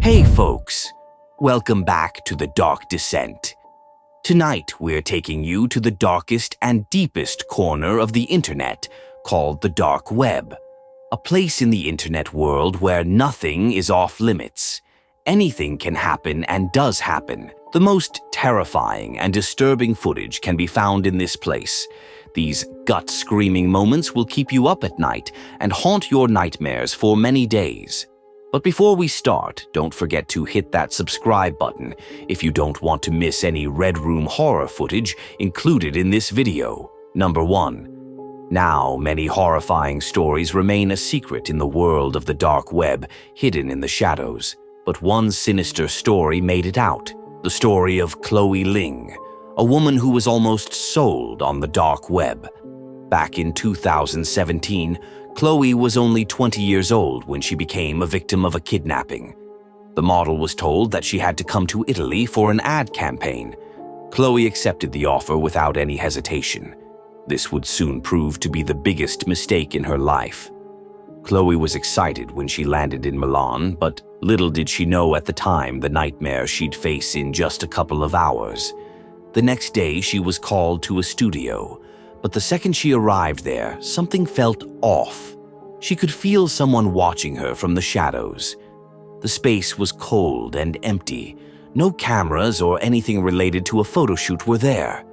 Hey folks, welcome back to The Dark Descent. Tonight we're taking you to the darkest and deepest corner of the internet called the dark web, a place in the internet world where nothing is off limits. Anything can happen and does happen. The most terrifying and disturbing footage can be found in this place. These gut-screaming moments will keep you up at night and haunt your nightmares for many days. But before we start, don't forget to hit that subscribe button if you don't want to miss any Red Room horror footage included in this video. Number 1. Now, many horrifying stories remain a secret in the world of the dark web, hidden in the shadows. But one sinister story made it out. The story of Chloe Ling, a woman who was almost sold on the dark web. Back in 2017, Chloe was only 20 years old when she became a victim of a kidnapping. The model was told that she had to come to Italy for an ad campaign. Chloe accepted the offer without any hesitation. This would soon prove to be the biggest mistake in her life. Chloe was excited when she landed in Milan, but little did she know at the time the nightmare she'd face in just a couple of hours. The next day, she was called to a studio, but the second she arrived there, something felt off. She could feel someone watching her from the shadows. The space was cold and empty. No cameras or anything related to a photo shoot were there.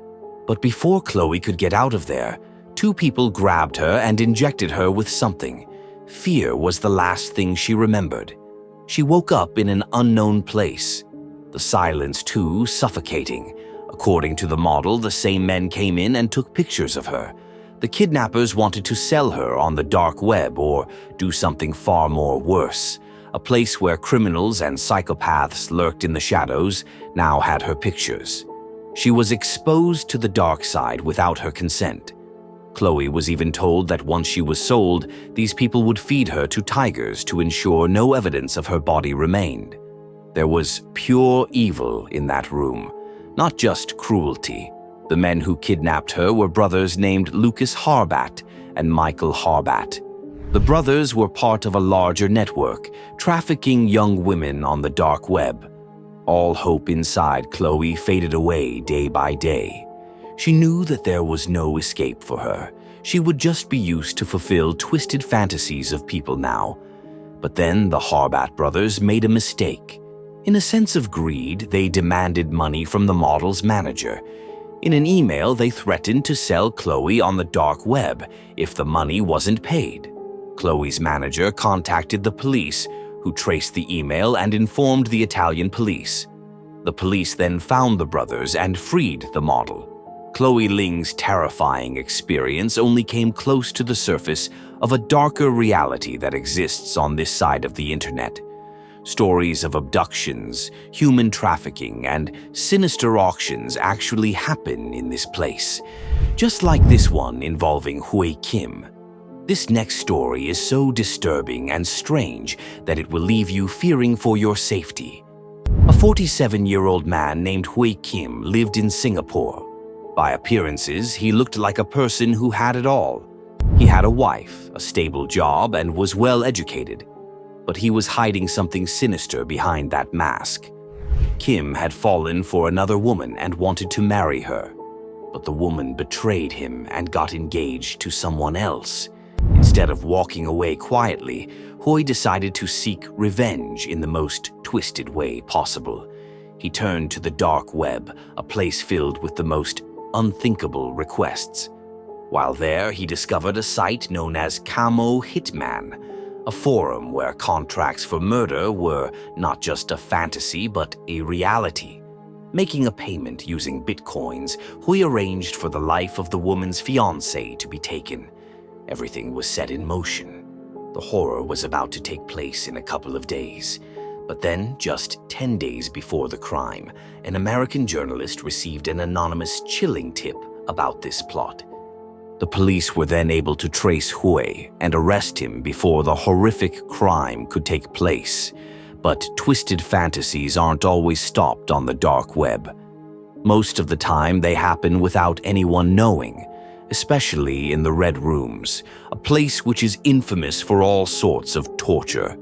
But before Chloe could get out of there, two people grabbed her and injected her with something. Fear was the last thing she remembered. She woke up in an unknown place. The silence, too, suffocating. According to the model, the same men came in and took pictures of her. The kidnappers wanted to sell her on the dark web or do something far more worse. A place where criminals and psychopaths lurked in the shadows now had her pictures. She was exposed to the dark side without her consent. Chloe was even told that once she was sold, these people would feed her to tigers to ensure no evidence of her body remained. There was pure evil in that room. Not just cruelty. The men who kidnapped her were brothers named Lucas Harbat and Michael Harbat. The brothers were part of a larger network, trafficking young women on the dark web. All hope inside Chloe faded away day by day. She knew that there was no escape for her. She would just be used to fulfill twisted fantasies of people now. But then the Harbat brothers made a mistake. In a sense of greed, they demanded money from the model's manager. In an email, they threatened to sell Chloe on the dark web if the money wasn't paid. Chloe's manager contacted the police, who traced the email and informed the Italian police. The police then found the brothers and freed the model. Chloe Ling's terrifying experience only came close to the surface of a darker reality that exists on this side of the internet. Stories of abductions, human trafficking, and sinister auctions actually happen in this place, just like this one involving Hui Kim. This next story is so disturbing and strange that it will leave you fearing for your safety. A 47-year-old man named Hui Kim lived in Singapore. By appearances, he looked like a person who had it all. He had a wife, a stable job, and was well educated. But he was hiding something sinister behind that mask. Kim had fallen for another woman and wanted to marry her. But the woman betrayed him and got engaged to someone else. Instead of walking away quietly, Hui decided to seek revenge in the most twisted way possible. He turned to the dark web, a place filled with the most unthinkable requests. While there, he discovered a site known as Camo Hitman, a forum where contracts for murder were not just a fantasy but a reality. Making a payment using bitcoins, Hui arranged for the life of the woman's fiancé to be taken. Everything was set in motion. The horror was about to take place in a couple of days. But then, just 10 days before the crime, an American journalist received an anonymous chilling tip about this plot. The police were then able to trace Hui and arrest him before the horrific crime could take place. But twisted fantasies aren't always stopped on the dark web. Most of the time, they happen without anyone knowing, especially in the Red Rooms, a place which is infamous for all sorts of torture.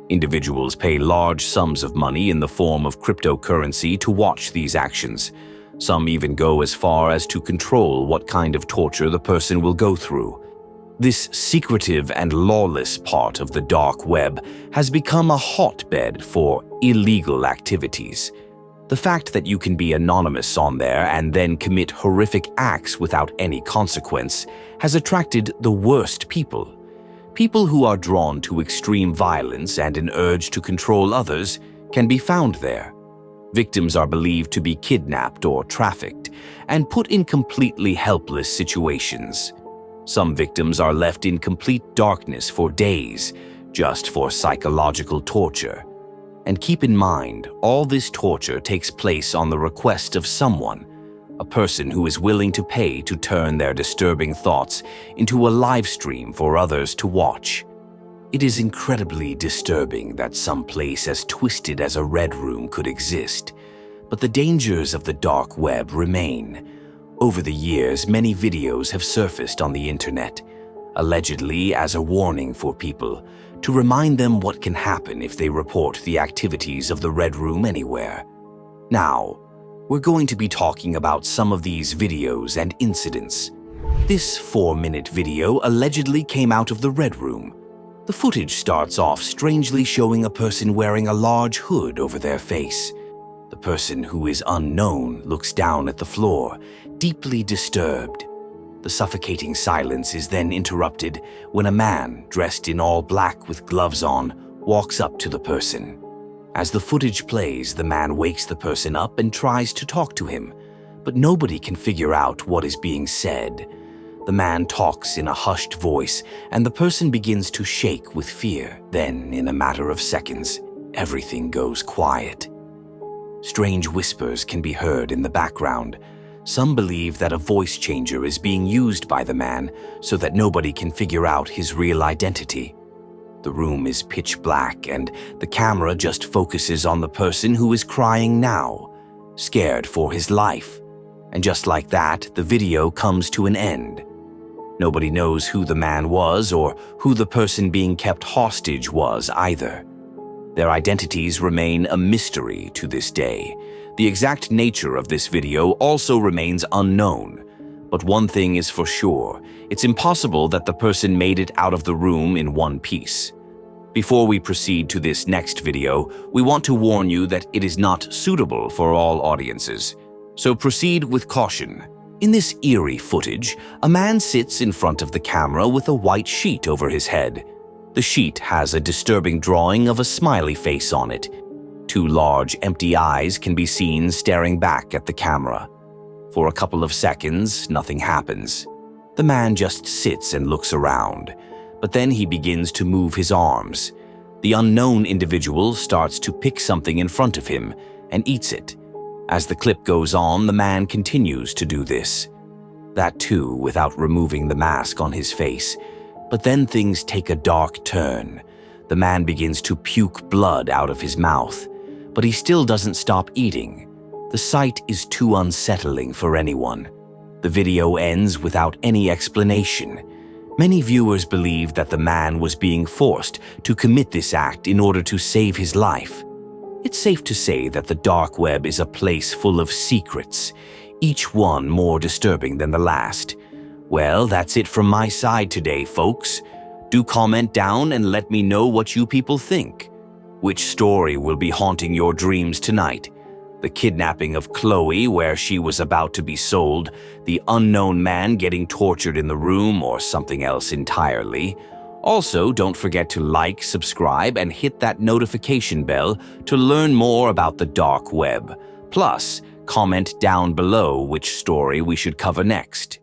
Individuals pay large sums of money in the form of cryptocurrency to watch these actions. Some even go as far as to control what kind of torture the person will go through. This secretive and lawless part of the dark web has become a hotbed for illegal activities. The fact that you can be anonymous on there and then commit horrific acts without any consequence has attracted the worst people. People who are drawn to extreme violence and an urge to control others can be found there. Victims are believed to be kidnapped or trafficked and put in completely helpless situations. Some victims are left in complete darkness for days, just for psychological torture. And keep in mind, all this torture takes place on the request of someone, a person who is willing to pay to turn their disturbing thoughts into a live stream for others to watch. It is incredibly disturbing that some place as twisted as a red room could exist, but the dangers of the dark web remain. Over the years, many videos have surfaced on the internet, allegedly as a warning for people, to remind them what can happen if they report the activities of the Red Room anywhere. Now, we're going to be talking about some of these videos and incidents. This 4-minute video allegedly came out of the Red Room. The footage starts off strangely showing a person wearing a large hood over their face. The person, who is unknown, looks down at the floor, deeply disturbed. The suffocating silence is then interrupted when a man, dressed in all black with gloves on, walks up to the person. As the footage plays, the man wakes the person up and tries to talk to him, but nobody can figure out what is being said. The man talks in a hushed voice, and the person begins to shake with fear. Then, in a matter of seconds, everything goes quiet. Strange whispers can be heard in the background. Some believe that a voice changer is being used by the man so that nobody can figure out his real identity. The room is pitch black and the camera just focuses on the person who is crying now, scared for his life. And just like that, the video comes to an end. Nobody knows who the man was or who the person being kept hostage was either. Their identities remain a mystery to this day. The exact nature of this video also remains unknown. But one thing is for sure, it's impossible that the person made it out of the room in one piece. Before we proceed to this next video, we want to warn you that it is not suitable for all audiences. So proceed with caution. In this eerie footage, a man sits in front of the camera with a white sheet over his head. The sheet has a disturbing drawing of a smiley face on it. 2 large, empty eyes can be seen staring back at the camera. For a couple of seconds, nothing happens. The man just sits and looks around, but then he begins to move his arms. The unknown individual starts to pick something in front of him and eats it. As the clip goes on, the man continues to do this. That too, without removing the mask on his face. But then things take a dark turn. The man begins to puke blood out of his mouth, but he still doesn't stop eating. The sight is too unsettling for anyone. The video ends without any explanation. Many viewers believe that the man was being forced to commit this act in order to save his life. It's safe to say that the dark web is a place full of secrets, each one more disturbing than the last. Well, that's it from my side today, folks. Do comment down and let me know what you people think. Which story will be haunting your dreams tonight? The kidnapping of Chloe, where she was about to be sold, the unknown man getting tortured in the room, or something else entirely? Also, don't forget to like, subscribe, and hit that notification bell to learn more about the dark web. Plus, comment down below which story we should cover next.